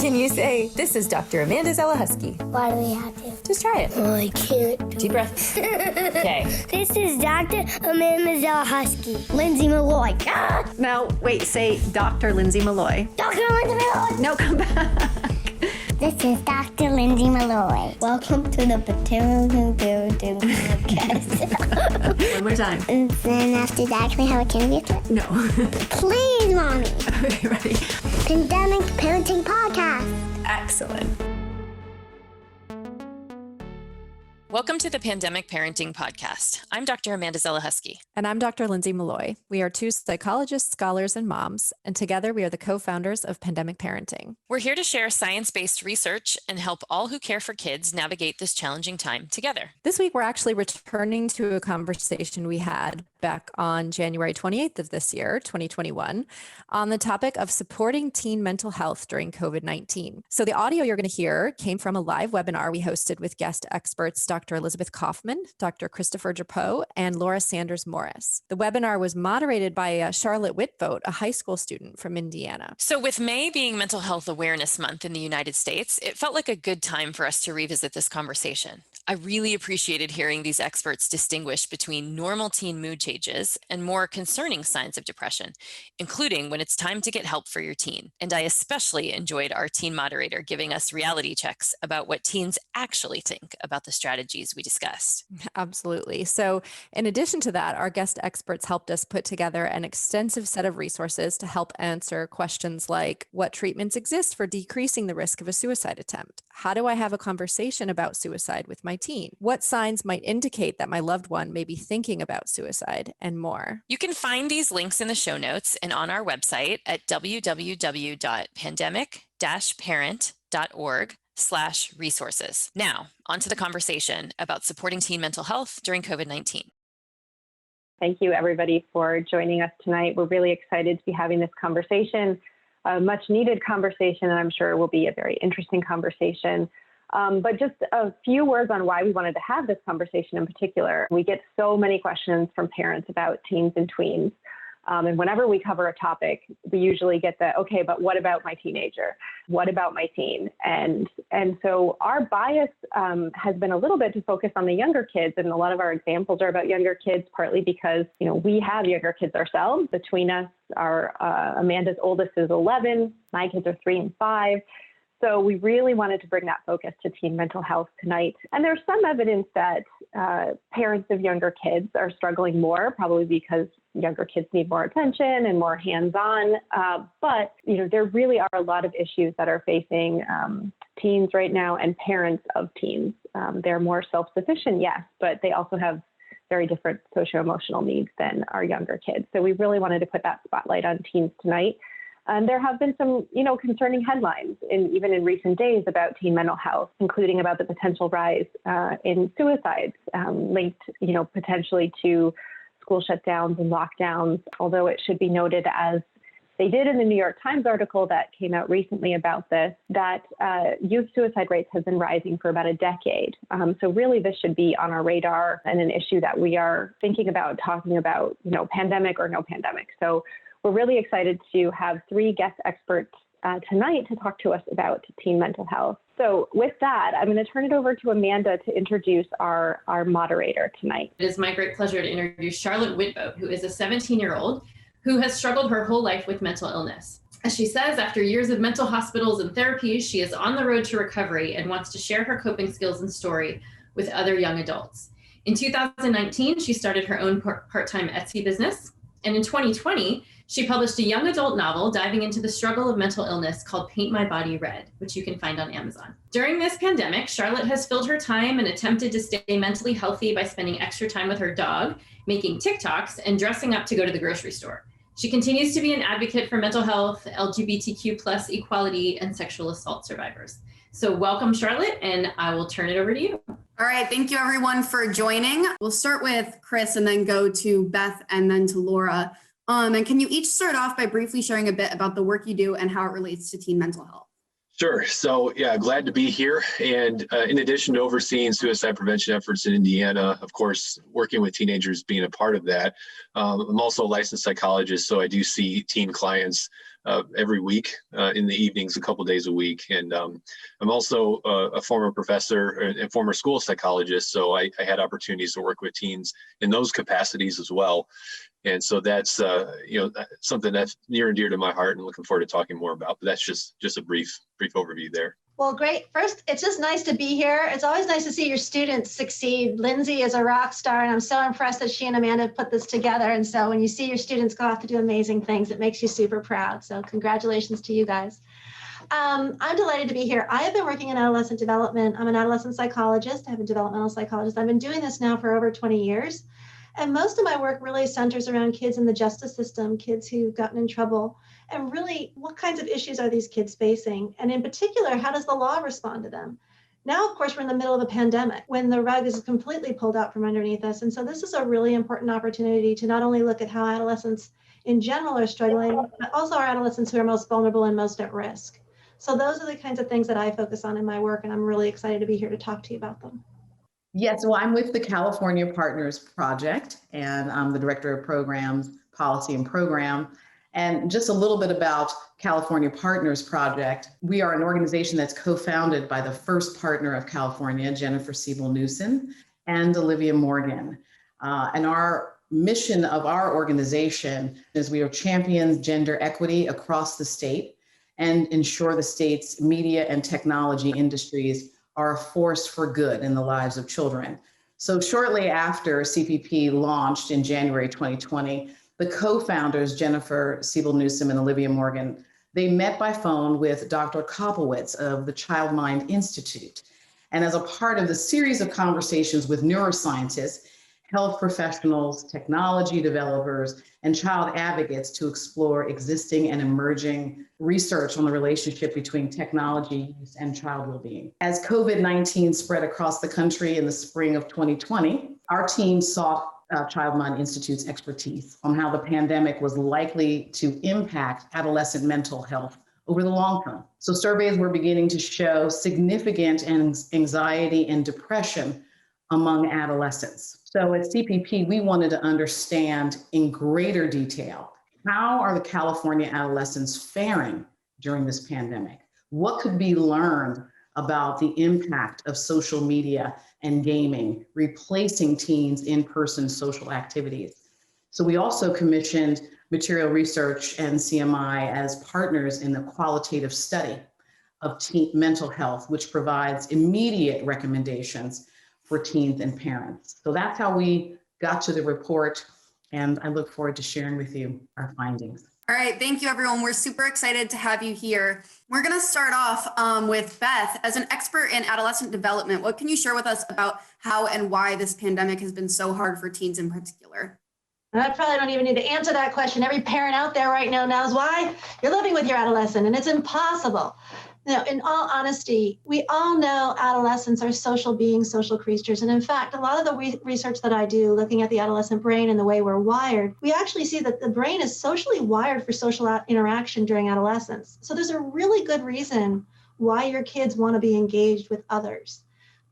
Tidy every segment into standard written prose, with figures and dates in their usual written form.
Can you say, "This is Dr. Amanda Zelahusky"? Why do we have to? Just try it. Oh, I can't. Deep breath. Okay. This is Dr. Amanda Zelahusky. Lindsay Malloy. Ah! Now, wait, say Dr. Lindsay Malloy. Dr. Lindsay Malloy. No, come back. This is Dr. Lindsay Malloy. Welcome to the podcast. One more time. And then after that, can we have a candy after? No. Please, Mommy. Okay, ready? Pandemic Parenting Podcast. Excellent. Welcome to the Pandemic Parenting Podcast. I'm Dr. Amanda Zelahusky. And I'm Dr. Lindsay Malloy. We are two psychologists, scholars, and moms, and together we are the co-founders of Pandemic Parenting. We're here to share science-based research and help all who care for kids navigate this challenging time together. This week, we're actually returning to a conversation we had back on January 28th of this year, 2021, on the topic of supporting teen mental health during COVID-19. So the audio you're going to hear came from a live webinar we hosted with guest experts, Dr. Elizabeth Kaufman, Dr. Christopher Drapeau, and Laura Sanders Morris. The webinar was moderated by Charlotte Whitvote, a high school student from Indiana. So with May being Mental Health Awareness Month in the United States, it felt like a good time for us to revisit this conversation. I really appreciated hearing these experts distinguish between normal teen mood changes and more concerning signs of depression, including when it's time to get help for your teen. And I especially enjoyed our teen moderator giving us reality checks about what teens actually think about the strategies we discussed. Absolutely. So in addition to that, our guest experts helped us put together an extensive set of resources to help answer questions like, what treatments exist for decreasing the risk of a suicide attempt? How do I have a conversation about suicide with my teen? What signs might indicate that my loved one may be thinking about suicide, and more? You can find these links in the show notes and on our website at www.pandemic-parent.org/resources. Now, on to the conversation about supporting teen mental health during COVID-19. Thank you, everybody, for joining us tonight. We're really excited to be having this conversation, a much needed conversation, and I'm sure it will be a very interesting conversation. But just a few words on why we wanted to have this conversation in particular. We get so many questions from parents about teens and tweens. And whenever we cover a topic, we usually get the, okay, but what about my teenager? What about my teen? And so our bias has been a little bit to focus on the younger kids. And a lot of our examples are about younger kids, partly because, we have younger kids ourselves. Between us, Amanda's oldest is 11. My kids are 3 and 5. So we really wanted to bring that focus to teen mental health tonight. And there's some evidence that parents of younger kids are struggling more, probably because younger kids need more attention and more hands-on. But there really are a lot of issues that are facing teens right now and parents of teens. They're more self-sufficient, yes, but they also have very different socio-emotional needs than our younger kids. So we really wanted to put that spotlight on teens tonight. And there have been some, concerning headlines even in recent days about teen mental health, including about the potential rise in suicides linked, potentially to school shutdowns and lockdowns. Although it should be noted, as they did in the New York Times article that came out recently about this, that youth suicide rates have been rising for about a decade. So really, this should be on our radar and an issue that we are thinking about, talking about, pandemic or no pandemic. So we're really excited to have 3 guest experts tonight to talk to us about teen mental health. So with that, I'm going to turn it over to Amanda to introduce our moderator tonight. It is my great pleasure to introduce Charlotte Whitvote, who is a 17-year-old who has struggled her whole life with mental illness. As she says, after years of mental hospitals and therapies, she is on the road to recovery and wants to share her coping skills and story with other young adults. In 2019, she started her own part-time Etsy business. And in 2020, she published a young adult novel diving into the struggle of mental illness called Paint My Body Red, which you can find on Amazon. During this pandemic, Charlotte has filled her time and attempted to stay mentally healthy by spending extra time with her dog, making TikToks, and dressing up to go to the grocery store. She continues to be an advocate for mental health, LGBTQ+ equality, and sexual assault survivors. So welcome, Charlotte, and I will turn it over to you. All right, thank you everyone for joining. We'll start with Chris and then go to Beth and then to Laura. And can you each start off by briefly sharing a bit about the work you do and how it relates to teen mental health? Sure. So yeah, glad to be here. And in addition to overseeing suicide prevention efforts in Indiana, of course, working with teenagers being a part of that, I'm also a licensed psychologist. So I do see teen clients every week in the evenings, a couple days a week. And I'm also a former professor and former school psychologist, so I had opportunities to work with teens in those capacities as well. And so that's something that's near and dear to my heart, and looking forward to talking more about. But that's just a brief overview there. Well, great. First, it's just nice to be here. It's always nice to see your students succeed. Lindsay is a rock star, and I'm so impressed that she and Amanda put this together. And so when you see your students go off to do amazing things, it makes you super proud. So congratulations to you guys. I'm delighted to be here. I have been working in adolescent development. I'm an adolescent psychologist. I have a developmental psychologist. I've been doing this now for over 20 years. And most of my work really centers around kids in the justice system, kids who've gotten in trouble. And really, what kinds of issues are these kids facing? And in particular, how does the law respond to them? Now, of course, we're in the middle of a pandemic when the rug is completely pulled out from underneath us. And so this is a really important opportunity to not only look at how adolescents in general are struggling, but also our adolescents who are most vulnerable and most at risk. So those are the kinds of things that I focus on in my work, and I'm really excited to be here to talk to you about them. Yes, well, I'm with the California Partners Project, and I'm the Director of Programs, Policy and Program. And just a little bit about California Partners Project. We are an organization that's co-founded by the first partner of California, Jennifer Siebel-Newson, and Olivia Morgan. And our mission of our organization is we are champions gender equity across the state and ensure the state's media and technology industries are a force for good in the lives of children. So shortly after CPP launched in January 2020, the co-founders, Jennifer Siebel-Newsom and Olivia Morgan, they met by phone with Dr. Kopowitz of the Child Mind Institute. And as a part of the series of conversations with neuroscientists, health professionals, technology developers, and child advocates to explore existing and emerging research on the relationship between technology use and child well-being. As COVID-19 spread across the country in the spring of 2020, our team sought Child Mind Institute's expertise on how the pandemic was likely to impact adolescent mental health over the long term. So surveys were beginning to show significant anxiety and depression among adolescents. So at CPP, we wanted to understand in greater detail, how are the California adolescents faring during this pandemic? What could be learned about the impact of social media and gaming, replacing teens' in-person social activities? So we also commissioned Material Research and CMI as partners in the qualitative study of teen mental health, which provides immediate recommendations for teens and parents. So that's how we got to the report, and I look forward to sharing with you our findings. All right, thank you everyone. We're super excited to have you here. We're gonna start off with Beth. As an expert in adolescent development, what can you share with us about how and why this pandemic has been so hard for teens in particular? I probably don't even need to answer that question. Every parent out there right now knows why. You're living with your adolescent and it's impossible. You know, in all honesty, we all know adolescents are social beings, social creatures. And in fact, a lot of the research that I do looking at the adolescent brain and the way we're wired, we actually see that the brain is socially wired for social interaction during adolescence. So there's a really good reason why your kids want to be engaged with others.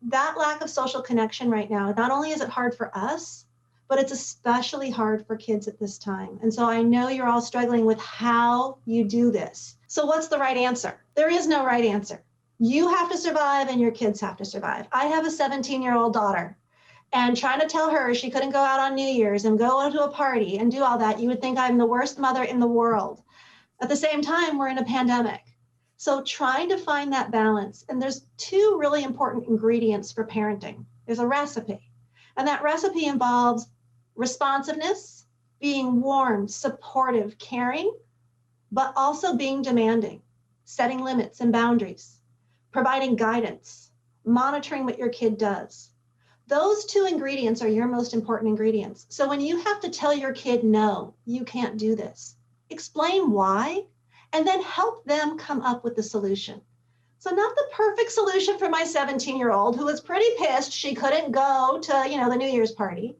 That lack of social connection right now, not only is it hard for us, but it's especially hard for kids at this time. And so I know you're all struggling with how you do this. So what's the right answer? There is no right answer. You have to survive and your kids have to survive. I have a 17-year-old daughter, and trying to tell her she couldn't go out on New Year's and go to a party and do all that, you would think I'm the worst mother in the world. At the same time, we're in a pandemic. So trying to find that balance, and there's two really important ingredients for parenting. There's a recipe, and that recipe involves responsiveness, being warm, supportive, caring, but also being demanding, setting limits and boundaries, providing guidance, monitoring what your kid does. Those two ingredients are your most important ingredients. So when you have to tell your kid, no, you can't do this, explain why, and then help them come up with the solution. So not the perfect solution for my 17-year-old who was pretty pissed she couldn't go to, the New Year's party.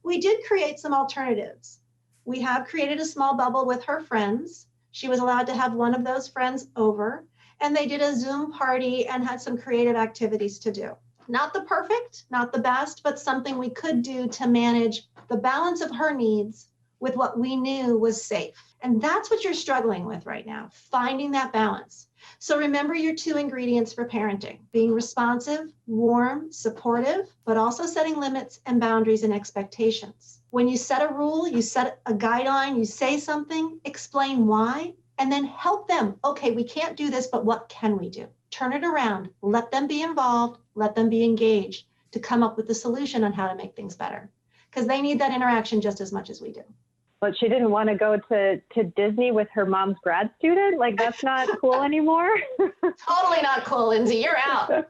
We did create some alternatives. We have created a small bubble with her friends. She was allowed to have one of those friends over, and they did a Zoom party and had some creative activities to do. Not the perfect, not the best, but something we could do to manage the balance of her needs with what we knew was safe. And that's what you're struggling with right now, finding that balance. So remember your 2 ingredients for parenting: being responsive, warm, supportive, but also setting limits and boundaries and expectations. When you set a rule, you set a guideline, you say something, explain why, and then help them. Okay, we can't do this, but what can we do? Turn it around, let them be involved, let them be engaged to come up with a solution on how to make things better. Because they need that interaction just as much as we do. But she didn't want to go to Disney with her mom's grad student? Like, that's not cool anymore? Totally not cool, Lindsay. You're out.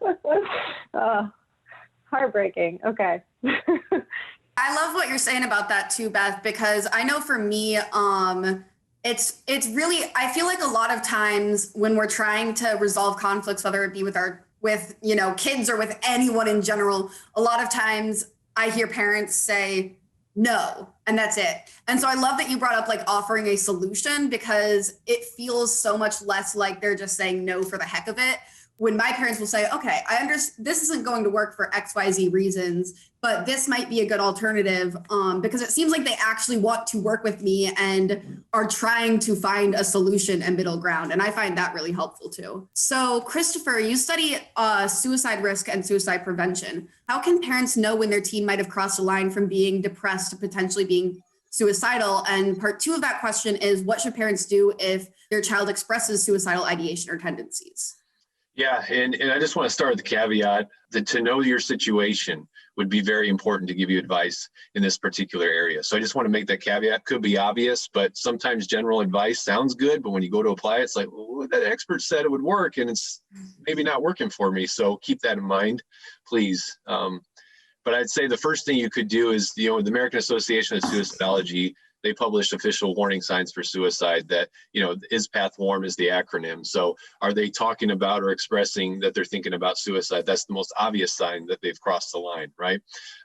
Heartbreaking. Okay. I love what you're saying about that too, Beth, because I know for me, it's really, I feel like a lot of times when we're trying to resolve conflicts, whether it be with kids or with anyone in general, a lot of times I hear parents say no, and that's it. And so I love that you brought up like offering a solution, because it feels so much less like they're just saying no for the heck of it. When my parents will say, okay, I understand this isn't going to work for XYZ reasons, but this might be a good alternative, because it seems like they actually want to work with me and are trying to find a solution and middle ground. And I find that really helpful too. So Christopher, you study suicide risk and suicide prevention. How can parents know when their teen might have crossed a line from being depressed to potentially being suicidal? And part 2 of that question is, what should parents do if their child expresses suicidal ideation or tendencies? Yeah, and I just want to start with the caveat that to know your situation would be very important to give you advice in this particular area. So I just want to make that caveat. Could be obvious, but sometimes general advice sounds good, but when you go to apply it, it's like, well, that expert said it would work, and it's maybe not working for me. So keep that in mind, please. But I'd say the first thing you could do is, the American Association of Suicidology, they published official warning signs for suicide that, ISPath WARM is the acronym. So are they talking about or expressing that they're thinking about suicide? That's the most obvious sign that they've crossed the line, right?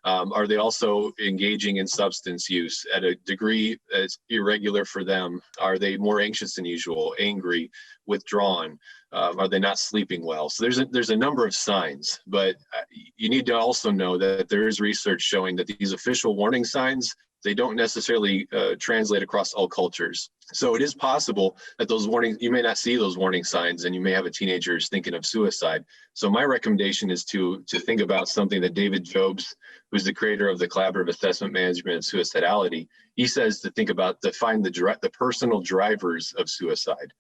Are they also engaging in substance use at a degree that's irregular for them? Are they more anxious than usual, angry, withdrawn? Are they not sleeping well? So there's a number of signs, but you need to also know that there is research showing that these official warning signs, they don't necessarily translate across all cultures. So it is possible that you may not see those warning signs, and you may have a teenager who's thinking of suicide. So my recommendation is to think about something that David Jobs, who's the creator of the Collaborative Assessment Management and Suicidality, he says to find the personal drivers of suicide.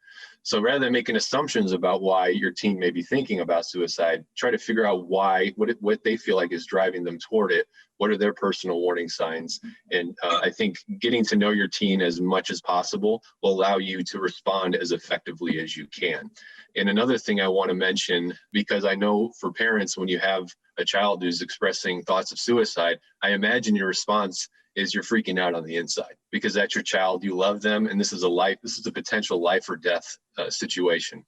So rather than making assumptions about why your teen may be thinking about suicide, try to figure out what they feel like is driving them toward it. What are their personal warning signs? And I think getting to know your teen as much as possible will allow you to respond as effectively as you can. And another thing I want to mention, because I know for parents, when you have a child who's expressing thoughts of suicide, I imagine your response is you're freaking out on the inside, because that's your child, you love them, and this is a potential life or death situation.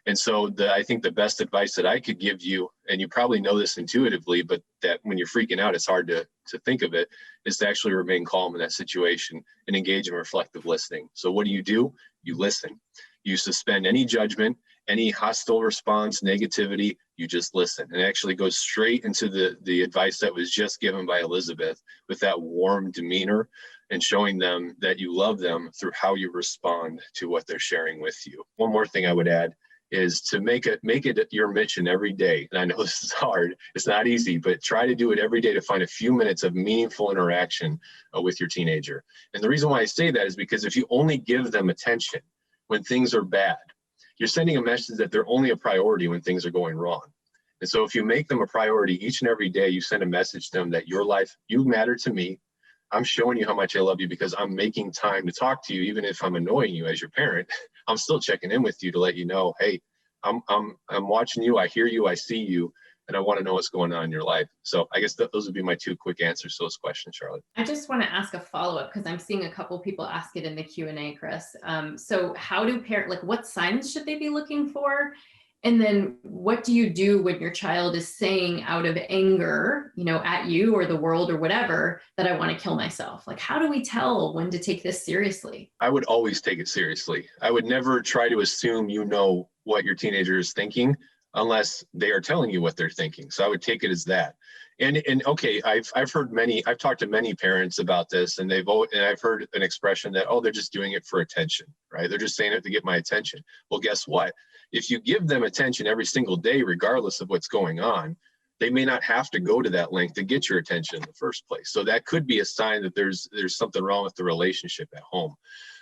And so I think the best advice that I could give you, and you probably know this intuitively, but that when you're freaking out, it's hard to think of it, is to actually remain calm in that situation and engage in reflective listening. So what do? You listen. You suspend any judgment, any hostile response, negativity, you just listen. And it actually goes straight into the advice that was just given by Elizabeth, with that warm demeanor and showing them that you love them through how you respond to what they're sharing with you. One more thing I would add is to make it your mission every day. And I know this is hard, it's not easy, but try to do it every day to find a few minutes of meaningful interaction with your teenager. And the reason why I say that is because if you only give them attention when things are bad, you're sending a message that they're only a priority when things are going wrong. And so if you make them a priority each and every day, you send a message to them that your life, you matter to me. I'm showing you how much I love you because I'm making time to talk to you, even if I'm annoying you as your parent. I'm still checking in with you to let you know, hey, I'm watching you, I hear you, I see you, and I want to know what's going on in your life. So I guess those would be my 2 quick answers to those questions, Charlotte. I just want to ask a follow-up, because I'm seeing a couple people ask it in the Q&A, Chris. So how do what signs should they be looking for? And then what do you do when your child is saying out of anger, at you or the world or whatever, that I want to kill myself? Like, how do we tell when to take this seriously? I would always take it seriously. I would never try to assume what your teenager is thinking. unless they are telling you what they're thinking. So I would take it as that. And okay, I've talked to many parents about this, and I've heard an expression that, oh, they're just doing it for attention, right? They're just saying it to get my attention. Well, guess what? If you give them attention every single day, regardless of what's going on, they may not have to go to that length to get your attention in the first place. So that could be a sign that there's something wrong with the relationship at home.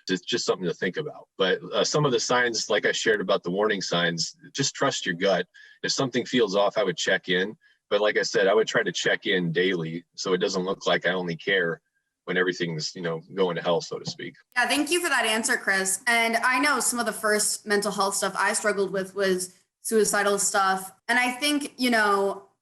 It's just something to think about. But some of the signs, like I shared about the warning signs, just trust your gut. If something feels off, I would check in. But like I said, I would try to check in daily so it doesn't look like I only care when everything's, going to hell, so to speak. Yeah, thank you for that answer, Chris. And I know some of the first mental health stuff I struggled with was suicidal stuff. And I think,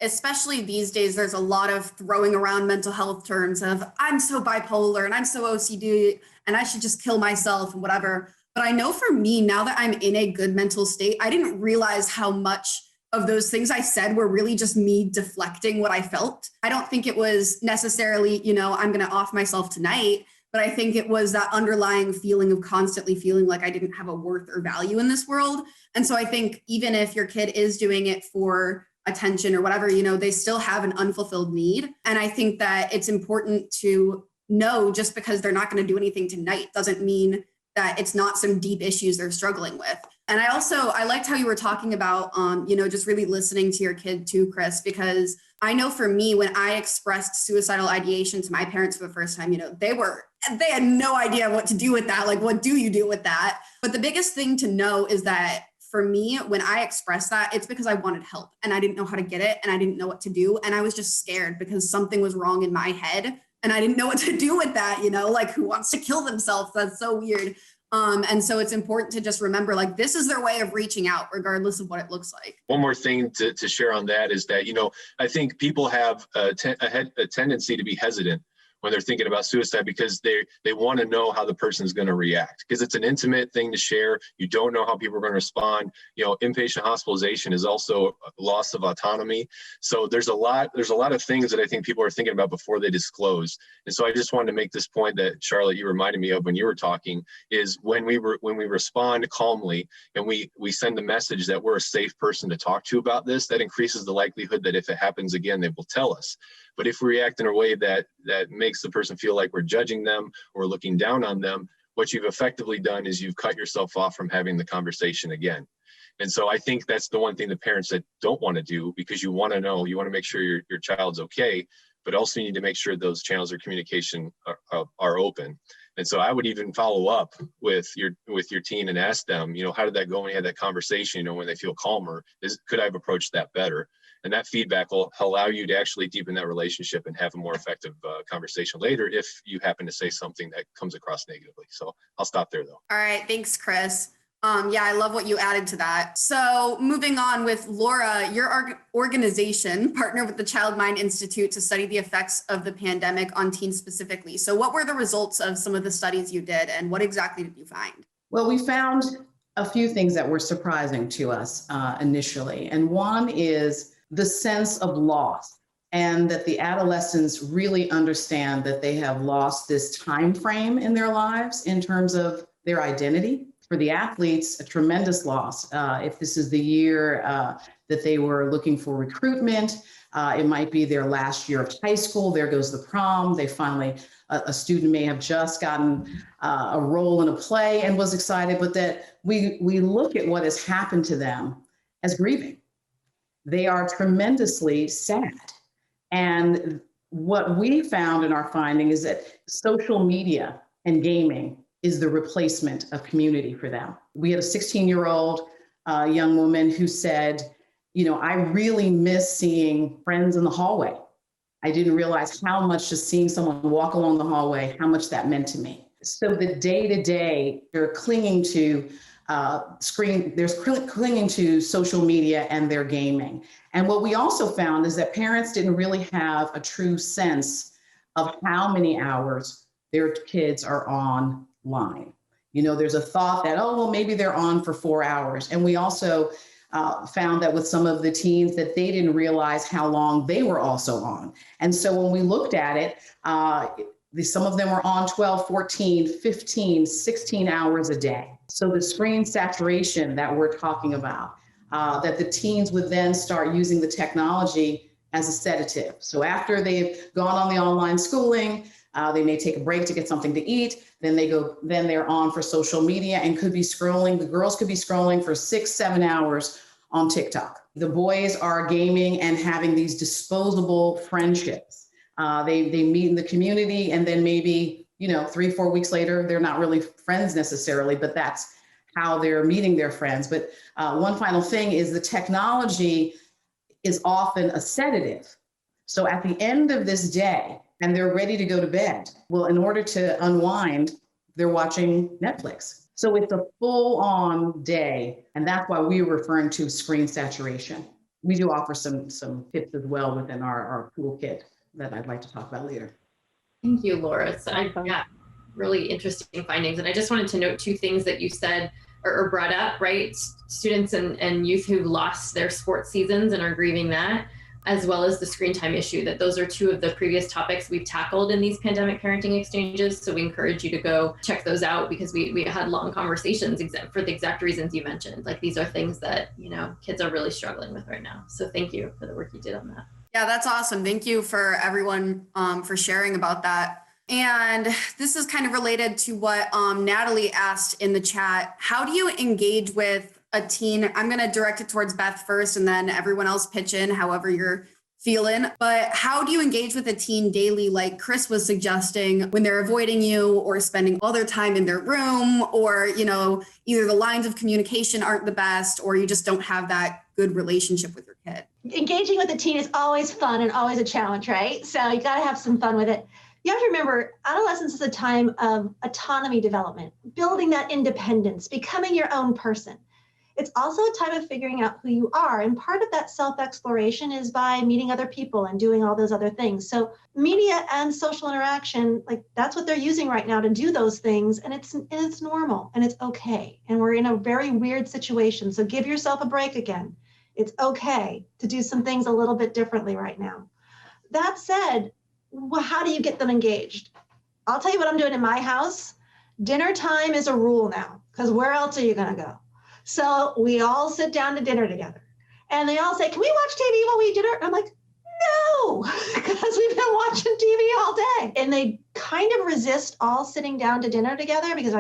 especially these days, there's a lot of throwing around mental health terms of I'm so bipolar and I'm so OCD and I should just kill myself and whatever. But I know for me, now that I'm in a good mental state, I didn't realize how much of those things I said were really just me deflecting what I felt. I don't think it was necessarily, I'm going to off myself tonight, but I think it was that underlying feeling of constantly feeling like I didn't have a worth or value in this world. And so I think even if your kid is doing it for attention or whatever, they still have an unfulfilled need. And I think that it's important to know just because they're not going to do anything tonight doesn't mean that it's not some deep issues they're struggling with. And I liked how you were talking about, just really listening to your kid too, Chris, because I know for me, when I expressed suicidal ideation to my parents for the first time, they had no idea what to do with that. Like, what do you do with that? But the biggest thing to know is that for me, when I expressed that, it's because I wanted help and I didn't know how to get it and I didn't know what to do. And I was just scared because something was wrong in my head and I didn't know what to do with that, like who wants to kill themselves? That's so weird. And so it's important to just remember, like, this is their way of reaching out, regardless of what it looks like. One more thing to share on that is that, I think people have a tendency to be hesitant when they're thinking about suicide because they want to know how the person's going to react because it's an intimate thing to share. You don't know how people are going to respond. Inpatient hospitalization is also a loss of autonomy. So there's a lot of things that I think people are thinking about before they disclose. And so I just wanted to make this point that Charlotte, you reminded me of when you were talking is when we respond calmly and we send the message that we're a safe person to talk to about this, that increases the likelihood that if it happens again, they will tell us. But if we react in a way that makes the person feel like we're judging them or looking down on them, what you've effectively done is you've cut yourself off from having the conversation again. And so I think that's the one thing the parents that don't want to do because you want to make sure your child's okay, but also you need to make sure those channels of communication are open. And so I would even follow up with your teen and ask them, how did that go when you had that conversation? When they feel calmer, could I have approached that better? And that feedback will allow you to actually deepen that relationship and have a more effective conversation later if you happen to say something that comes across negatively. So I'll stop there though. All right, thanks, Chris. I love what you added to that. So moving on with Laura, your organization partnered with the Child Mind Institute to study the effects of the pandemic on teens specifically. So what were the results of some of the studies you did and what exactly did you find? Well, we found a few things that were surprising to us initially. And one is the sense of loss and that the adolescents really understand that they have lost this time frame in their lives in terms of their identity. For the athletes, a tremendous loss. If this is the year that they were looking for recruitment, it might be their last year of high school. There goes the prom. They finally, a student may have just gotten a role in a play and was excited, but that we look at what has happened to them as grieving. They are tremendously sad. And what we found in our finding is that social media and gaming is the replacement of community for them. We had a 16-year-old young woman who said, I really miss seeing friends in the hallway. I didn't realize how much just seeing someone walk along the hallway, how much that meant to me. So the day-to-day, they're clinging to clinging to social media and their gaming. And what we also found is that parents didn't really have a true sense of how many hours their kids are online. There's a thought that, maybe they're on for 4 hours. And we also found that with some of the teens that they didn't realize how long they were also on. And so when we looked at it, some of them were on 12, 14, 15, 16 hours a day. So the screen saturation that we're talking about that the teens would then start using the technology as a sedative. So after they've gone on the online schooling, they may take a break to get something to eat. Then they're on for social media and could be scrolling. The girls could be scrolling for 6-7 hours on TikTok. The boys are gaming and having these disposable friendships. They meet in the community, and then maybe, 3-4 weeks later, they're not really friends necessarily, but that's how they're meeting their friends. But one final thing is the technology is often a sedative. So at the end of this day, and they're ready to go to bed, well, in order to unwind, they're watching Netflix. So it's a full-on day, and that's why we're referring to screen saturation. We do offer some tips as well within our toolkit that I'd like to talk about later. Thank you, Laura. So yeah, really interesting findings. And I just wanted to note 2 things that you said or brought up, right? Students and youth who've lost their sports seasons and are grieving that, as well as the screen time issue, that those are 2 of the previous topics we've tackled in these pandemic parenting exchanges. So we encourage you to go check those out, because we had long conversations for the exact reasons you mentioned. Like, these are things that, kids are really struggling with right now. So thank you for the work you did on that. Yeah, that's awesome. Thank you for everyone for sharing about that. And this is kind of related to what Natalie asked in the chat. How do you engage with a teen? I'm going to direct it towards Beth first, and then everyone else pitch in however you're feeling. But how do you engage with a teen daily, like Chris was suggesting, when they're avoiding you or spending all their time in their room, or, either the lines of communication aren't the best, or you just don't have that good relationship with your kid? Engaging with a teen is always fun and always a challenge, right? So you got to have some fun with it. You have to remember, adolescence is a time of autonomy development, building that independence, becoming your own person. It's also a time of figuring out who you are. And part of that self-exploration is by meeting other people and doing all those other things. So media and social interaction, like, that's what they're using right now to do those things. And it's normal and it's okay. And we're in a very weird situation. So give yourself a break again. It's okay to do some things a little bit differently right now. That said, how do you get them engaged? I'll tell you what I'm doing in my house. Dinner time is a rule now, because where else are you going to go? So we all sit down to dinner together, and they all say, "Can we watch TV while we eat dinner?" And I'm like, "No," because we've been watching TV all day. And they kind of resist all sitting down to dinner together, because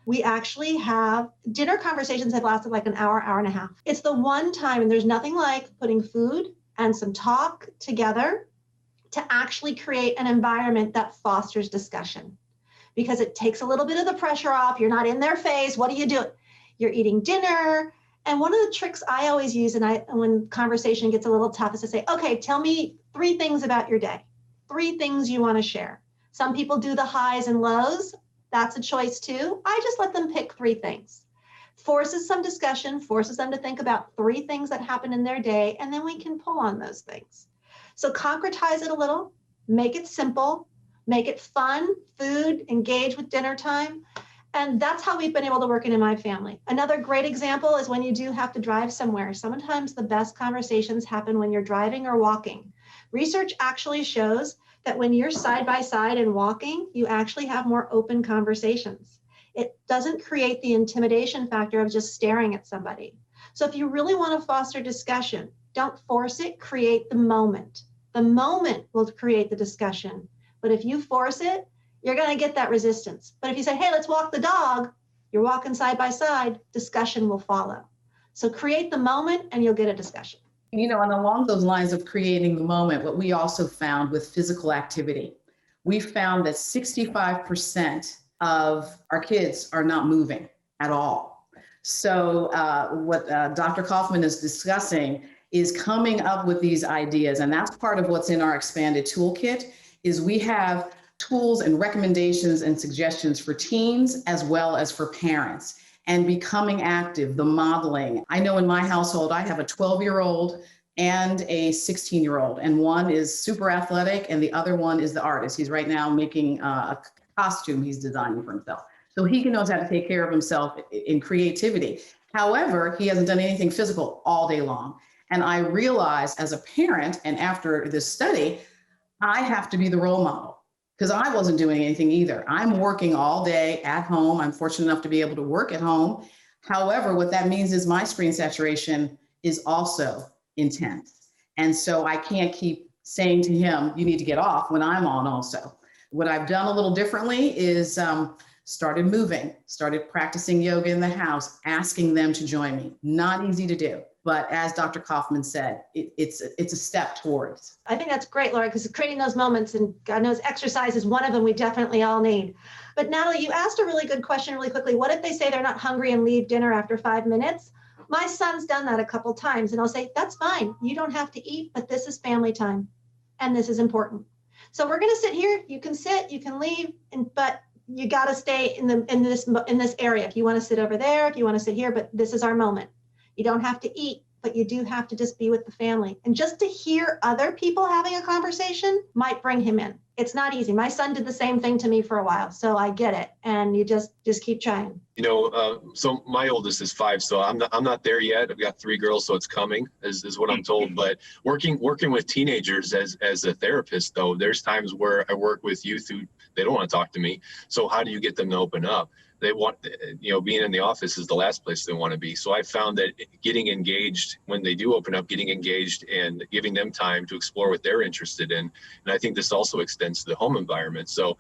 we actually have dinner conversations that lasted like an hour, hour and a half. It's the one time, and there's nothing like putting food and some talk together to actually create an environment that fosters discussion, because it takes a little bit of the pressure off. You're not in their face. What are you doing? You're eating dinner. And one of the tricks I always use, when conversation gets a little tough, is to say, okay, tell me 3 things about your day, 3 things you want to share. Some people do the highs and lows. That's a choice too. I just let them pick 3 things. Forces some discussion, forces them to think about 3 things that happen in their day, and then we can pull on those things. So concretize it a little, make it simple, make it fun, food, engage with dinner time. And that's how we've been able to work it in my family. Another great example is when you do have to drive somewhere. Sometimes the best conversations happen when you're driving or walking. Research actually shows that when you're side by side and walking, you actually have more open conversations. It doesn't create the intimidation factor of just staring at somebody. So if you really want to foster discussion, don't force it, create the moment. The moment will create the discussion. But if you force it, you're going to get that resistance. But if you say, hey, let's walk the dog, you're walking side by side, discussion will follow. So create the moment and you'll get a discussion. And along those lines of creating the moment, what we also found with physical activity, we found that 65% of our kids are not moving at all. So what Dr. Kaufman is discussing is coming up with these ideas. And that's part of what's in our expanded toolkit, is we have tools and recommendations and suggestions for teens as well as for parents. And becoming active, the modeling. I know in my household, I have a 12-year-old and a 16-year-old, and one is super athletic and the other one is the artist. He's right now making a costume he's designing for himself. So he knows how to take care of himself in creativity. However, he hasn't done anything physical all day long. And I realized as a parent, and after this study, I have to be the role model, because I wasn't doing anything either. I'm working all day at home. I'm fortunate enough to be able to work at home. However, what that means is my screen saturation is also intense. And so I can't keep saying to him, you need to get off when I'm on also. What I've done a little differently is started moving, started practicing yoga in the house, asking them to join me. Not easy to do, but as Dr. Kaufman said, it's a step towards. I think that's great, Laura, because creating those moments, and God knows exercise is one of them we definitely all need. But Natalie, you asked a really good question really quickly. What if they say they're not hungry and leave dinner after 5 minutes? My son's done that a couple times, and I'll say, that's fine. You don't have to eat, but this is family time, and this is important. So we're going to sit here. You can sit, you can leave, but you got to stay in this area. If you want to sit over there, if you want to sit here, but this is our moment. You don't have to eat, but you do have to just be with the family. And just to hear other people having a conversation might bring him in. It's not easy. My son did the same thing to me for a while, so I get it. And you just keep trying. So my oldest is 5, so I'm not there yet. I've got 3 girls, so it's coming, is what I'm told. But working with teenagers as a therapist, though, there's times where I work with youth who they don't want to talk to me. So how do you get them to open up? They want, being in the office is the last place they want to be. So I found that getting engaged when they do open up, getting engaged and giving them time to explore what they're interested in. And I think this also extends to the home environment. So,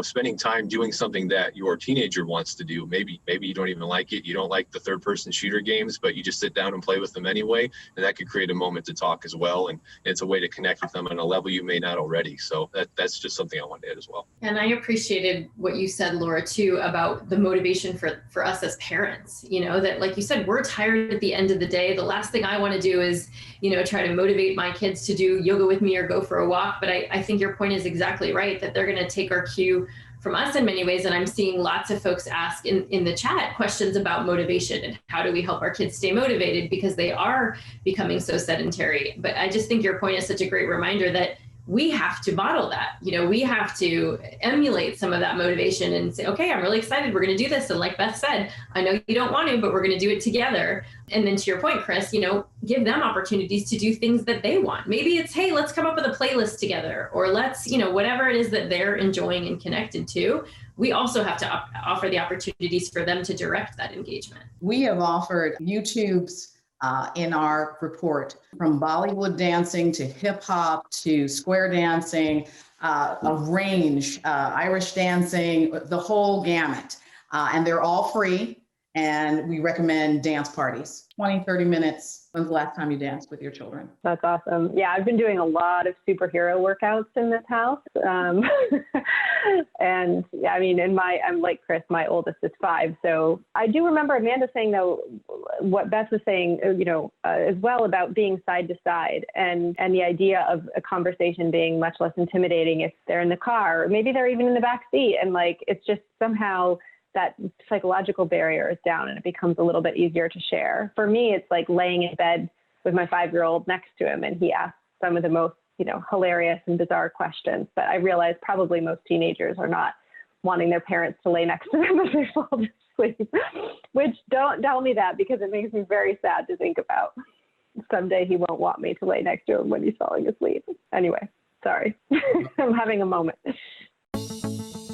spending time doing something that your teenager wants to do, maybe you don't even like it. You don't like the third person shooter games, but you just sit down and play with them anyway. And that could create a moment to talk as well. And it's a way to connect with them on a level you may not already. So that's just something I wanted to add as well. And I appreciated what you said, Laura, too, about the motivation for us as parents, that, like you said, we're tired at the end of the day. The last thing I want to do is, try to motivate my kids to do yoga with me or go for a walk. But I think your point is exactly right, that they're going to take our cue from us in many ways. And I'm seeing lots of folks ask in the chat questions about motivation and how do we help our kids stay motivated because they are becoming so sedentary. But I just think your point is such a great reminder that we have to model that. We have to emulate some of that motivation and say, okay, I'm really excited. We're going to do this. And like Beth said, I know you don't want to, but we're going to do it together. And then to your point, Chris, give them opportunities to do things that they want. Maybe it's, hey, let's come up with a playlist together, or let's, whatever it is that they're enjoying and connected to. We also have to offer the opportunities for them to direct that engagement. We have offered YouTube's in our report, from Bollywood dancing to hip hop to square dancing, a range, Irish dancing, the whole gamut. And they're all free. And we recommend dance parties, 20, 30 minutes. When's the last time you danced with your children? That's awesome. Yeah, I've been doing a lot of superhero workouts in this house. And yeah, I'm like Chris, my oldest is 5. So I do remember Amanda saying, though, what Beth was saying, as well, about being side to side and the idea of a conversation being much less intimidating if they're in the car, or maybe they're even in the back seat. And it's just somehow that psychological barrier is down and it becomes a little bit easier to share. For me, it's like laying in bed with my 5-year-old next to him, and he asks some of the most, hilarious and bizarre questions. But I realize probably most teenagers are not wanting their parents to lay next to them as they fall to sleep, which don't tell me that, because it makes me very sad to think about. Someday he won't want me to lay next to him when he's falling asleep. Anyway, sorry. I'm having a moment.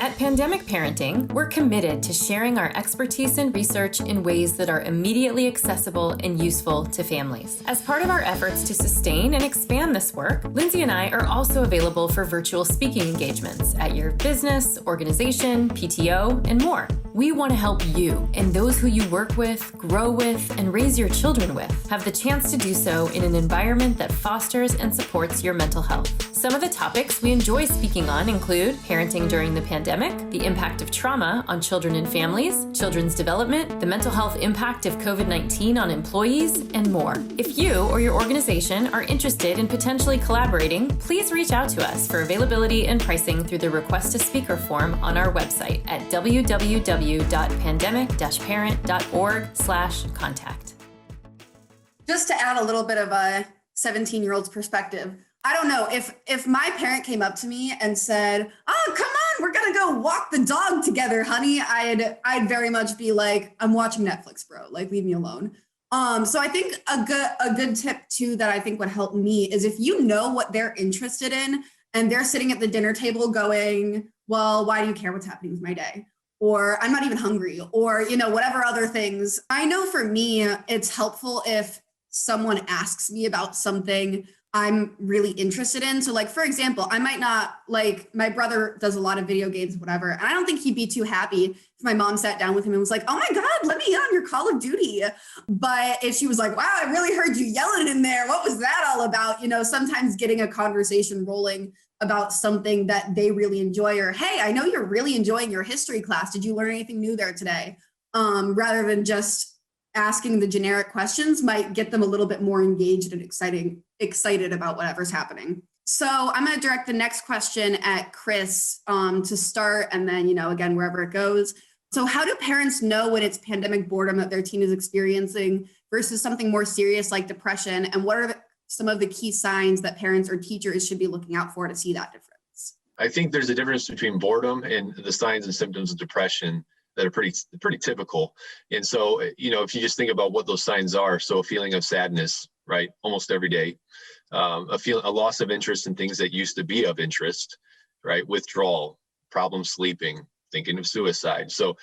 At Pandemic Parenting, we're committed to sharing our expertise and research in ways that are immediately accessible and useful to families. As part of our efforts to sustain and expand this work, Lindsay and I are also available for virtual speaking engagements at your business, organization, PTO, and more. We want to help you and those who you work with, grow with, and raise your children with have the chance to do so in an environment that fosters and supports your mental health. Some of the topics we enjoy speaking on include parenting during the pandemic, the impact of trauma on children and families, children's development, the mental health impact of COVID-19 on employees, and more. If you or your organization are interested in potentially collaborating, please reach out to us for availability and pricing through the Request a Speaker form on our website at www.pandemic-parent.org/contact. Just to add a little bit of a 17-year-old's perspective, I don't know, if my parent came up to me and said, "Oh, come on, we're gonna go walk the dog together, honey," I'd very much be like, "I'm watching Netflix, bro. Like, leave me alone." So I think a good tip too that I think would help me is if you know what they're interested in and they're sitting at the dinner table going, "Well, why do you care what's happening with my day?" or I'm not even hungry, or, whatever other things. I know for me, it's helpful if someone asks me about something I'm really interested in. So like, for example, I might not, like, my brother does a lot of video games, whatever. And I don't think he'd be too happy if my mom sat down with him and was like, oh my God, let me in on your Call of Duty. But if she was like, wow, I really heard you yelling in there, what was that all about? Sometimes getting a conversation rolling about something that they really enjoy, or, hey, I know you're really enjoying your history class. Did you learn anything new there today? Rather than just asking the generic questions might get them a little bit more engaged and excited about whatever's happening. So I'm going to direct the next question at Chris to start, and then, again, wherever it goes. So how do parents know when it's pandemic boredom that their teen is experiencing versus something more serious like depression? And what are some of the key signs that parents or teachers should be looking out for to see that difference? I think there's a difference between boredom and the signs and symptoms of depression that are pretty typical. And so, if you just think about what those signs are, so a feeling of sadness, right, almost every day, a loss of interest in things that used to be of interest, right, withdrawal, problem sleeping, thinking of suicide, so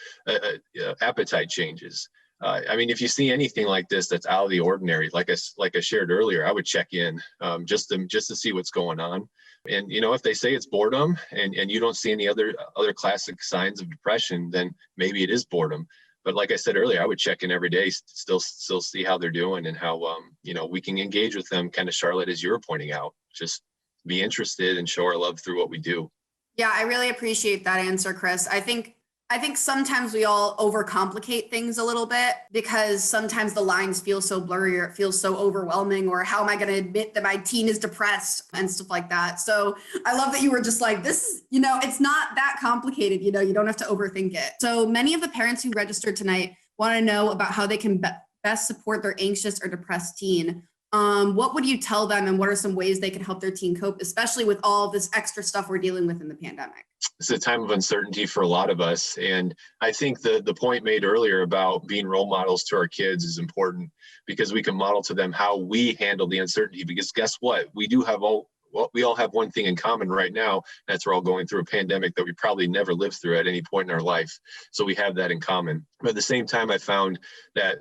appetite changes. If you see anything like this that's out of the ordinary, like I shared earlier, I would check in just to see what's going on. And if they say it's boredom and you don't see any other classic signs of depression, then maybe it is boredom. But like I said earlier, I would check in every day, still see how they're doing and how we can engage with them, kind of, Charlotte, as you were pointing out, just be interested and show our love through what we do. Yeah, I really appreciate that answer, Chris. I think sometimes we all overcomplicate things a little bit because sometimes the lines feel so blurry or it feels so overwhelming, or how am I going to admit that my teen is depressed and stuff like that. So I love that you were just like, this, it's not that complicated, you don't have to overthink it. So many of the parents who registered tonight want to know about how they can best support their anxious or depressed teen. What would you tell them, and what are some ways they can help their teen cope, especially with all this extra stuff we're dealing with in the pandemic? It's a time of uncertainty for a lot of us. And I think the point made earlier about being role models to our kids is important, because we can model to them how we handle the uncertainty. Because guess what? We all have one thing in common right now. That's we're all going through a pandemic that we probably never lived through at any point in our life. So we have that in common. But at the same time, I found that,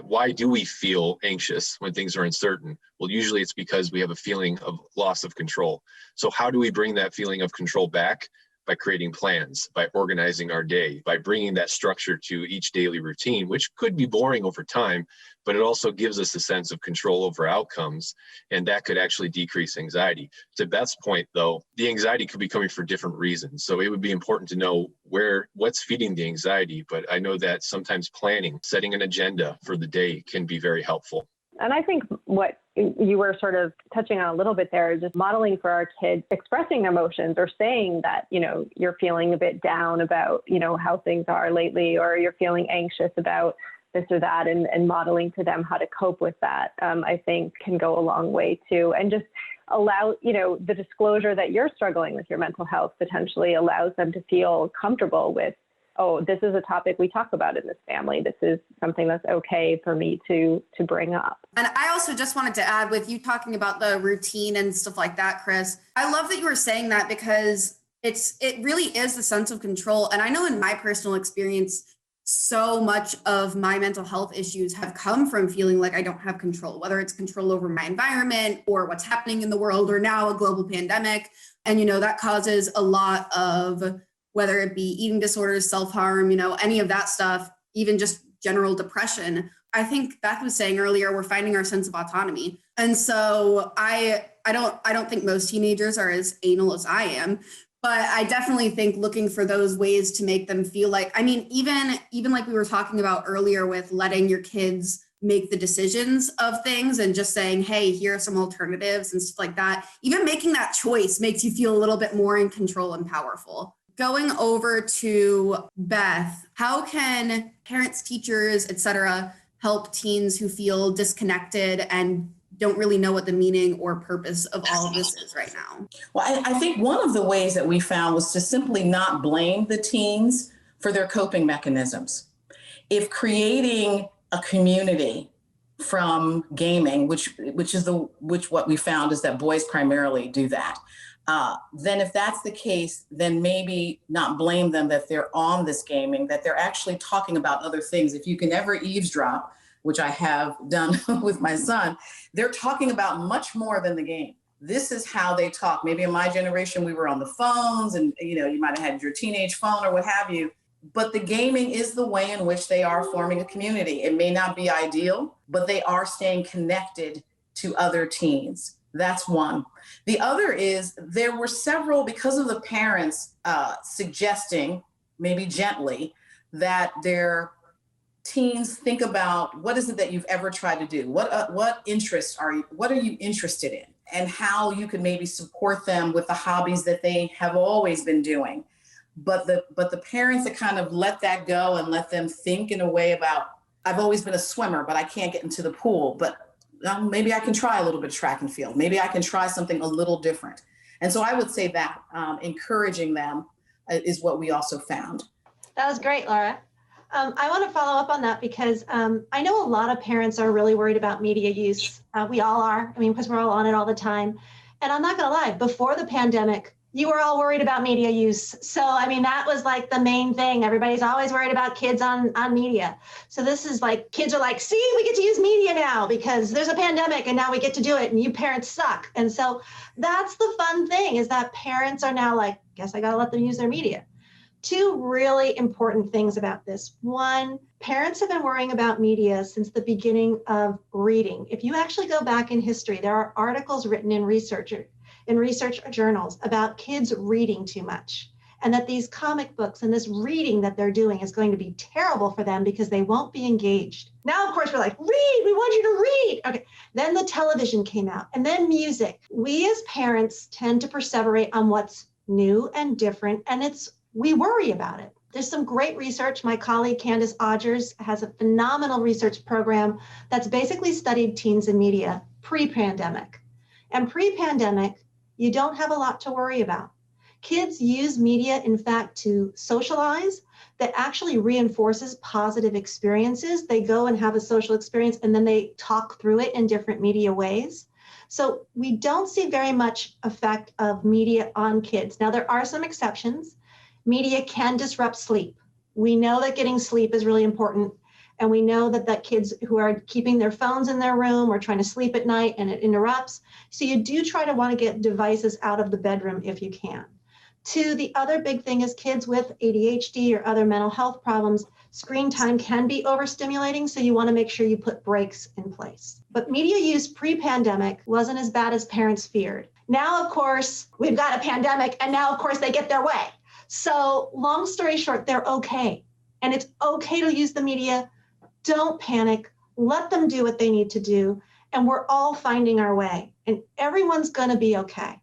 why do we feel anxious when things are uncertain? Well, usually it's because we have a feeling of loss of control. So how do we bring that feeling of control back? By creating plans, by organizing our day, by bringing that structure to each daily routine, which could be boring over time, but it also gives us a sense of control over outcomes, and that could actually decrease anxiety. To Beth's point, though, the anxiety could be coming for different reasons. So it would be important to know what's feeding the anxiety, but I know that sometimes planning, setting an agenda for the day can be very helpful. And I think what you were sort of touching on a little bit there is just modeling for our kids, expressing emotions or saying that, you're feeling a bit down about, how things are lately, or you're feeling anxious about this or that, and modeling to them how to cope with that, I think can go a long way too. And just allow, the disclosure that you're struggling with your mental health potentially allows them to feel comfortable with, oh, this is a topic we talk about in this family. This is something that's okay for me to bring up. And I also just wanted to add, with you talking about the routine and stuff like that, Chris, I love that you were saying that, because it really is the sense of control. And I know in my personal experience, so much of my mental health issues have come from feeling like I don't have control, whether it's control over my environment or what's happening in the world, or now a global pandemic. And, that causes a lot of, whether it be eating disorders, self-harm, any of that stuff, even just general depression. I think Beth was saying earlier, we're finding our sense of autonomy. And so I don't think most teenagers are as anal as I am, but I definitely think looking for those ways to make them feel like, even like we were talking about earlier with letting your kids make the decisions of things and just saying, hey, here are some alternatives and stuff like that. Even making that choice makes you feel a little bit more in control and powerful. Going over to Beth, how can parents, teachers, et cetera, help teens who feel disconnected and don't really know what the meaning or purpose of all of this is right now? Well, I think one of the ways that we found was to simply not blame the teens for their coping mechanisms. If creating a community from gaming, which what we found is that boys primarily do that. then if that's the case, then maybe not blame them that they're on this gaming, that they're actually talking about other things. If you can ever eavesdrop, which I have done with my son, they're talking about much more than the game. This is how they talk. Maybe in my generation, we were on the phones and, you might have had your teenage phone or what have you. But the gaming is the way in which they are forming a community. It may not be ideal, but they are staying connected to other teens. That's one. The other is there were several, because of the parents suggesting, maybe gently, that their teens think about what is it that you've ever tried to do? What interests what are you interested in? And how you can maybe support them with the hobbies that they have always been doing. But the parents that kind of let that go and let them think in a way about, I've always been a swimmer, but I can't get into the pool, but maybe I can try a little bit of track and field. Maybe I can try something a little different. And so I would say that encouraging them is what we also found. That was great, Laura. I want to follow up on that because I know a lot of parents are really worried about media use. We all are, because we're all on it all the time. And I'm not going to lie, before the pandemic, you were all worried about media use. So, that was like the main thing. Everybody's always worried about kids on media. So this is like, kids are like, see, we get to use media now because there's a pandemic and now we get to do it and you parents suck. And so that's the fun thing, is that parents are now like, guess I got to let them use their media. Two really important things about this. One, parents have been worrying about media since the beginning of reading. If you actually go back in history, there are articles written in research journals about kids reading too much, and that these comic books and this reading that they're doing is going to be terrible for them because they won't be engaged. Now, of course, we're like, read, we want you to read. Okay, then the television came out, and then music. We as parents tend to perseverate on what's new and different, and we worry about it. There's some great research. My colleague Candace Odgers has a phenomenal research program that's basically studied teens and media pre-pandemic. And pre-pandemic, you don't have a lot to worry about. Kids use media, in fact, to socialize. That actually reinforces positive experiences. They go and have a social experience, and then they talk through it in different media ways. So we don't see very much effect of media on kids. Now, there are some exceptions. Media can disrupt sleep. We know that getting sleep is really important. And we know that kids who are keeping their phones in their room or trying to sleep at night, and it interrupts. So you do try to want to get devices out of the bedroom if you can. Two, the other big thing is kids with ADHD or other mental health problems, screen time can be overstimulating. So you want to make sure you put breaks in place. But media use pre-pandemic wasn't as bad as parents feared. Now, of course, we've got a pandemic, and now, of course, they get their way. So long story short, they're okay. And it's okay to use the media. Don't panic, let them do what they need to do. And we're all finding our way, and everyone's gonna be okay.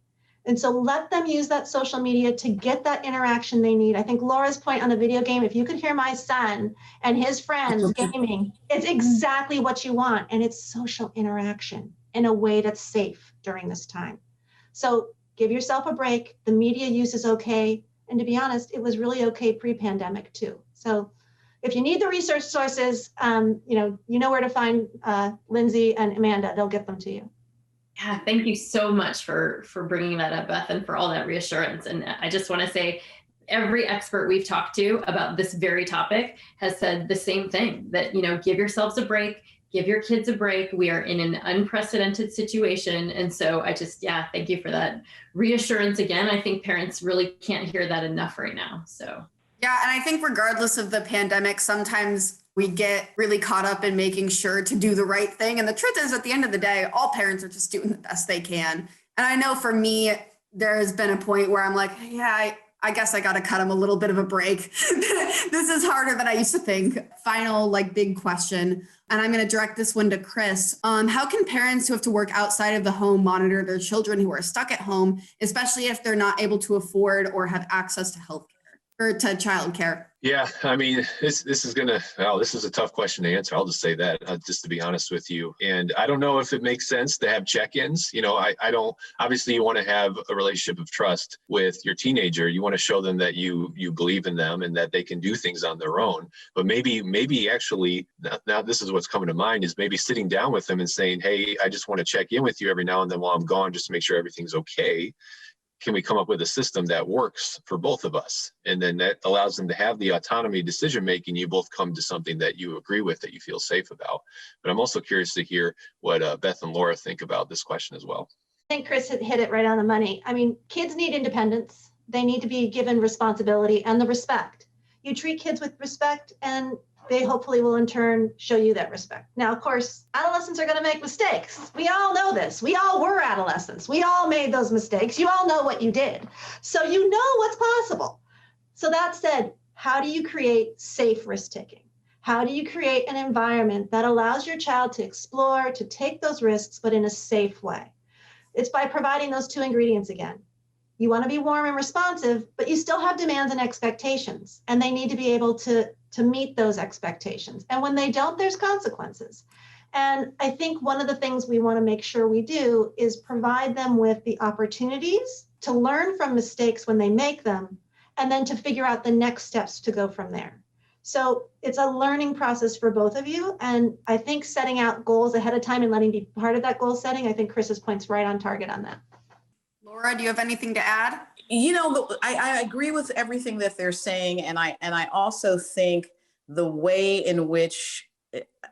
And so let them use that social media to get that interaction they need. I think Laura's point on the video game, if you could hear my son and his friends gaming, it's exactly what you want. And it's social interaction in a way that's safe during this time. So give yourself a break. The media use is okay. And to be honest, it was really okay pre-pandemic too. So if you need the research sources, you know where to find Lindsay and Amanda. They'll get them to you. Yeah, thank you so much for bringing that up, Beth, and for all that reassurance. And I just want to say, every expert we've talked to about this very topic has said the same thing, that, give yourselves a break, give your kids a break. We are in an unprecedented situation. And so thank you for that reassurance again. I think parents really can't hear that enough right now. So. Yeah, and I think regardless of the pandemic, sometimes we get really caught up in making sure to do the right thing. And the truth is, at the end of the day, all parents are just doing the best they can. And I know for me, there has been a point where I'm like, yeah, I guess I got to cut them a little bit of a break. This is harder than I used to think. Final, big question. And I'm going to direct this one to Chris. How can parents who have to work outside of the home monitor their children who are stuck at home, especially if they're not able to afford or have access to healthcare? Or to childcare? Yeah, this is a tough question to answer. I'll just say that, just to be honest with you. And I don't know if it makes sense to have check-ins. I don't, obviously you want to have a relationship of trust with your teenager. You want to show them that you believe in them and that they can do things on their own. But maybe actually, now this is what's coming to mind, is maybe sitting down with them and saying, hey, I just want to check in with you every now and then while I'm gone, just to make sure everything's okay. can we come up with a system that works for both of us? And then that allows them to have the autonomy decision making. You both come to something that you agree with, that you feel safe about. But I'm also curious to hear what Beth and Laura think about this question as well. I think Chris hit it right on the money. I mean, kids need independence. They need to be given responsibility and the respect. You treat kids with respect, and they hopefully will in turn show you that respect. Now, of course, adolescents are going to make mistakes. We all know this. We all were adolescents. We all made those mistakes. You all know what you did. So you know what's possible. So that said, how do you create safe risk-taking? How do you create an environment that allows your child to explore, to take those risks, but in a safe way? It's by providing those two ingredients again. You want to be warm and responsive, but you still have demands and expectations, and they need to be able to meet those expectations. And when they don't, there's consequences. And I think one of the things we want to make sure we do is provide them with the opportunities to learn from mistakes when they make them, and then to figure out the next steps to go from there. So it's a learning process for both of you. And I think setting out goals ahead of time and letting be part of that goal setting, I think Chris's point's right on target on that. Laura, do you have anything to add? You know, I agree with everything that they're saying. And I also think the way in which,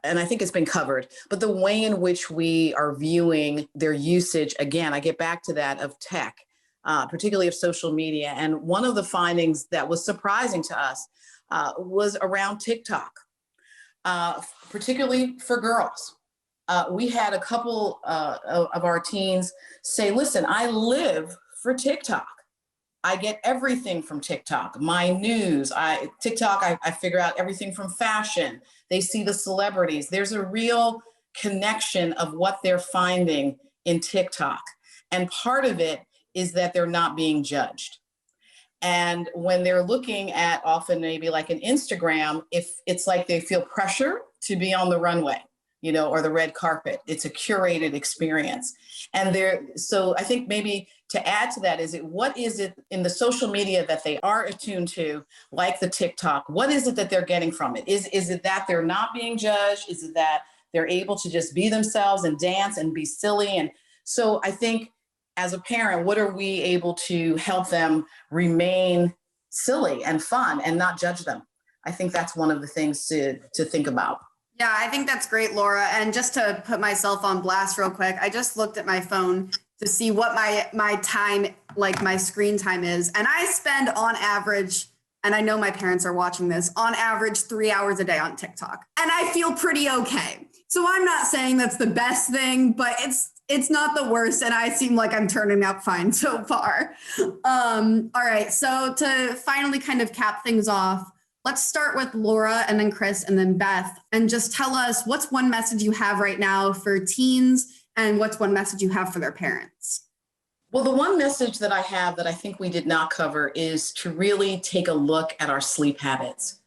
and I think it's been covered, but the way in which we are viewing their usage, again, I get back to that, of tech, particularly of social media. And one of the findings that was surprising to us was around TikTok, particularly for girls. We had a couple of our teens say, listen, I live for TikTok. I get everything from TikTok, my news, I figure out everything from fashion. They see the celebrities. There's a real connection of what they're finding in TikTok. And part of it is that they're not being judged. And when they're looking at often maybe like an Instagram, if it's like they feel pressure to be on the runway, you know, or the red carpet. It's a curated experience. And so I think maybe to add to that, what is it in the social media that they are attuned to, like the TikTok? What is it that they're getting from it? Is it that they're not being judged? Is it that they're able to just be themselves and dance and be silly? And so I think as a parent, what are we able to help them remain silly and fun and not judge them? I think that's one of the things to think about. Yeah, I think that's great, Laura. And just to put myself on blast real quick, I just looked at my phone to see what my time, like my screen time is. And I spend on average, and I know my parents are watching this, on average 3 hours a day on TikTok. And I feel pretty okay. So I'm not saying that's the best thing, but it's not the worst. And I seem like I'm turning out fine so far. All right, so to finally kind of cap things off, let's start with Laura and then Chris and then Beth, and just tell us what's one message you have right now for teens and what's one message you have for their parents. Well, the one message that I have that I think we did not cover is to really take a look at our sleep habits.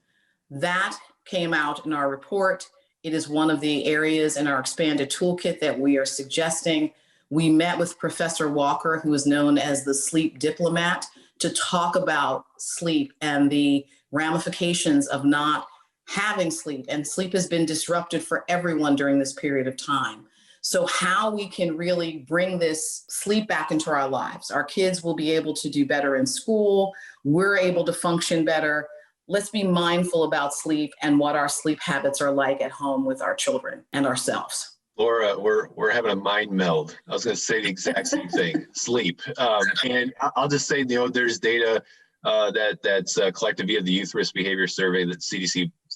That came out in our report. It is one of the areas in our expanded toolkit that we are suggesting. We met with Professor Walker, who is known as the sleep diplomat, to talk about sleep and the ramifications of not having sleep. And sleep has been disrupted for everyone during this period of time. So how we can really bring this sleep back into our lives. Our kids will be able to do better in school. We're able to function better. Let's be mindful about sleep and what our sleep habits are like at home with our children and ourselves. Laura, we're having a mind meld. I was going to say the exact same thing, sleep. And I'll just say, there's data that's collected via the Youth Risk Behavior Survey that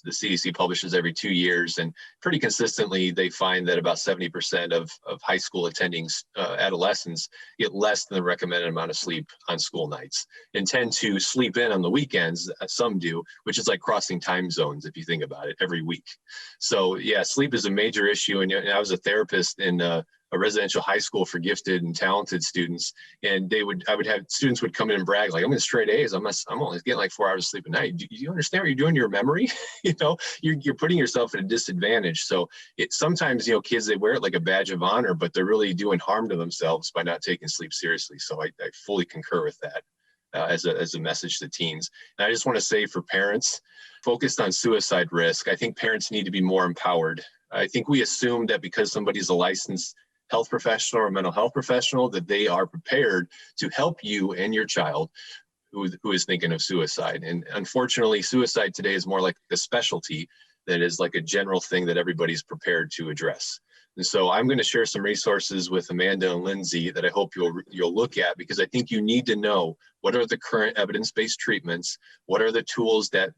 the CDC publishes every 2 years, and pretty consistently they find that about 70% of high school attending adolescents get less than the recommended amount of sleep on school nights and tend to sleep in on the weekends. Some do, which is like crossing time zones if you think about it, every week. So yeah, sleep is a major issue. And I was a therapist in a residential high school for gifted and talented students, and I would have students would come in and brag like, I'm in straight A's. I'm only getting like 4 hours of sleep a night. Do you understand what you're doing to your memory? You're putting yourself at a disadvantage. So sometimes kids, they wear it like a badge of honor, but they're really doing harm to themselves by not taking sleep seriously. So I fully concur with that as a message to teens. And I just want to say, for parents focused on suicide risk, I think parents need to be more empowered. I think we assume that because somebody's a licensed health professional or mental health professional, that they are prepared to help you and your child who is thinking of suicide. And unfortunately, suicide today is more like a specialty that is like a general thing that everybody's prepared to address. And so I'm going to share some resources with Amanda and Lindsay that I hope you'll look at, because I think you need to know what are the current evidence-based treatments, what are the tools that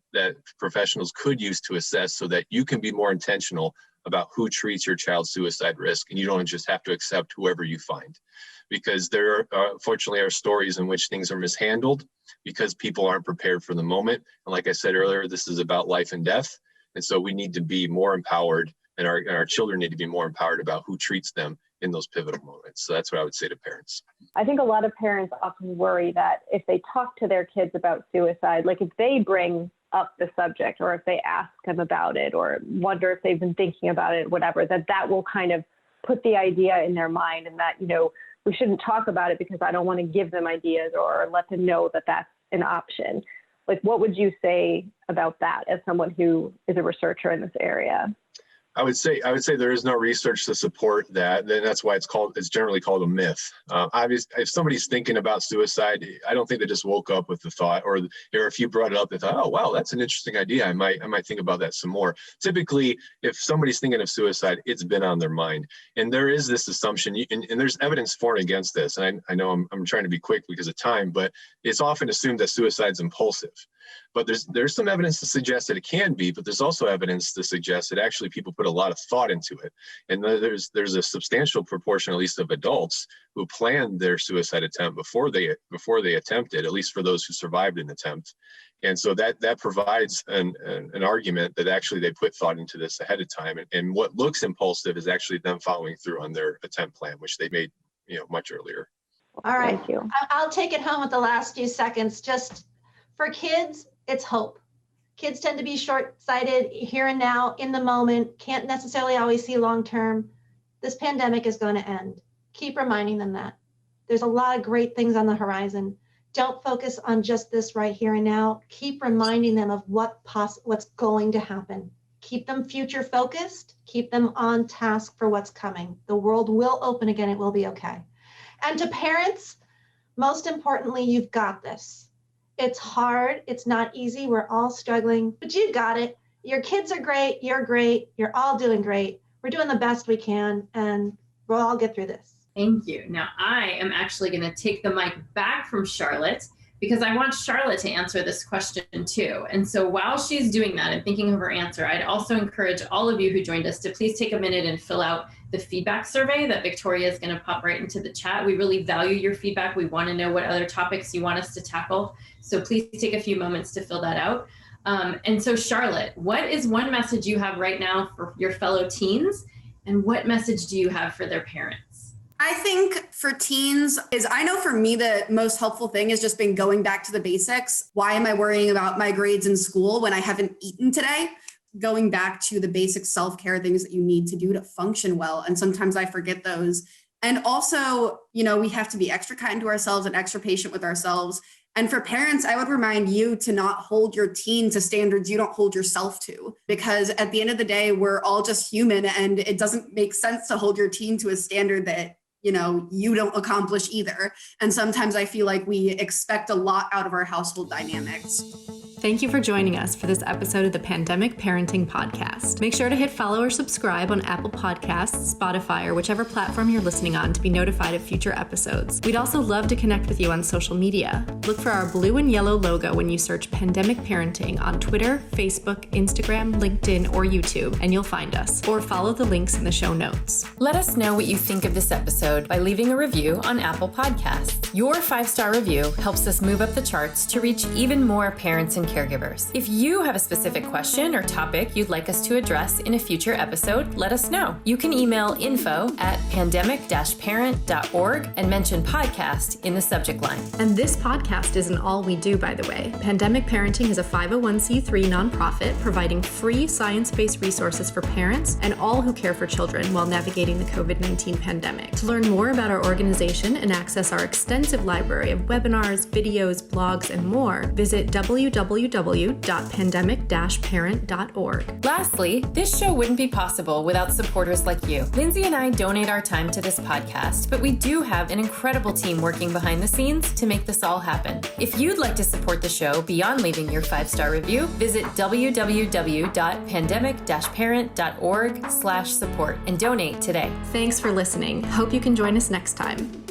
professionals could use to assess, so that you can be more intentional about who treats your child's suicide risk, and you don't just have to accept whoever you find. Because there are, unfortunately, are stories in which things are mishandled because people aren't prepared for the moment. And like I said earlier, this is about life and death. And so we need to be more empowered, and our children need to be more empowered about who treats them in those pivotal moments. So that's what I would say to parents. I think a lot of parents often worry that if they talk to their kids about suicide, like if they bring up the subject, or if they ask them about it, or wonder if they've been thinking about it, whatever, that will kind of put the idea in their mind, and that, we shouldn't talk about it because I don't want to give them ideas or let them know that that's an option. Like, what would you say about that as someone who is a researcher in this area? I would say there is no research to support that. Then that's why it's generally called a myth. Obviously, if somebody's thinking about suicide, I don't think they just woke up with the thought, or if you brought it up, they thought, oh wow, that's an interesting idea. I might think about that some more. Typically, if somebody's thinking of suicide, it's been on their mind, and there is this assumption, and there's evidence for and against this. And I know I'm trying to be quick because of time, but it's often assumed that suicide's impulsive. But there's some evidence to suggest that it can be, but there's also evidence to suggest that actually people put a lot of thought into it. And there's a substantial proportion, at least of adults, who planned their suicide attempt before they attempted, at least for those who survived an attempt. And so that provides an argument that actually they put thought into this ahead of time. And what looks impulsive is actually them following through on their attempt plan, which they made much earlier. All right. Thank you. I'll take it home with the last few seconds. Just for kids, it's hope. Kids tend to be short-sighted, here and now, in the moment, can't necessarily always see long-term. This pandemic is going to end. Keep reminding them that. There's a lot of great things on the horizon. Don't focus on just this right here and now. Keep reminding them of what's going to happen. Keep them future-focused. Keep them on task for what's coming. The world will open again. It will be okay. And to parents, most importantly, you've got this. It's hard. It's not easy. We're all struggling, but you got it. Your kids are great. You're great. You're all doing great. We're doing the best we can, and we'll all get through this. Thank you. Now I am actually going to take the mic back from Charlotte, because I want Charlotte to answer this question too. And so while she's doing that and thinking of her answer, I'd also encourage all of you who joined us to please take a minute and fill out the feedback survey that Victoria is going to pop right into the chat. We really value your feedback. We want to know what other topics you want us to tackle. So please take a few moments to fill that out. And so Charlotte, what is one message you have right now for your fellow teens? And what message do you have for their parents? I think for teens I know for me, the most helpful thing has just been going back to the basics. Why am I worrying about my grades in school when I haven't eaten today? Going back to the basic self-care things that you need to do to function well. And sometimes I forget those. And also, we have to be extra kind to ourselves and extra patient with ourselves. And for parents, I would remind you to not hold your teen to standards you don't hold yourself to, because at the end of the day, we're all just human, and it doesn't make sense to hold your teen to a standard that you don't accomplish either. And sometimes I feel like we expect a lot out of our household dynamics. Thank you for joining us for this episode of the Pandemic Parenting Podcast. Make sure to hit follow or subscribe on Apple Podcasts, Spotify, or whichever platform you're listening on to be notified of future episodes. We'd also love to connect with you on social media. Look for our blue and yellow logo when you search Pandemic Parenting on Twitter, Facebook, Instagram, LinkedIn, or YouTube, and you'll find us. Or follow the links in the show notes. Let us know what you think of this episode by leaving a review on Apple Podcasts. Your 5-star review helps us move up the charts to reach even more parents and caregivers. If you have a specific question or topic you'd like us to address in a future episode, let us know. You can email info@pandemic-parent.org and mention podcast in the subject line. And this podcast isn't all we do, by the way. Pandemic Parenting is a 501c3 nonprofit providing free science-based resources for parents and all who care for children while navigating the COVID-19 pandemic. To learn more about our organization and access our extensive library of webinars, videos, blogs, and more, visit www.pandemic-parent.org. www.pandemic-parent.org. Lastly, this show wouldn't be possible without supporters like you. Lindsay and I donate our time to this podcast, but we do have an incredible team working behind the scenes to make this all happen. If you'd like to support the show beyond leaving your 5-star review, visit www.pandemic-parent.org/support and donate today. Thanks for listening. Hope you can join us next time.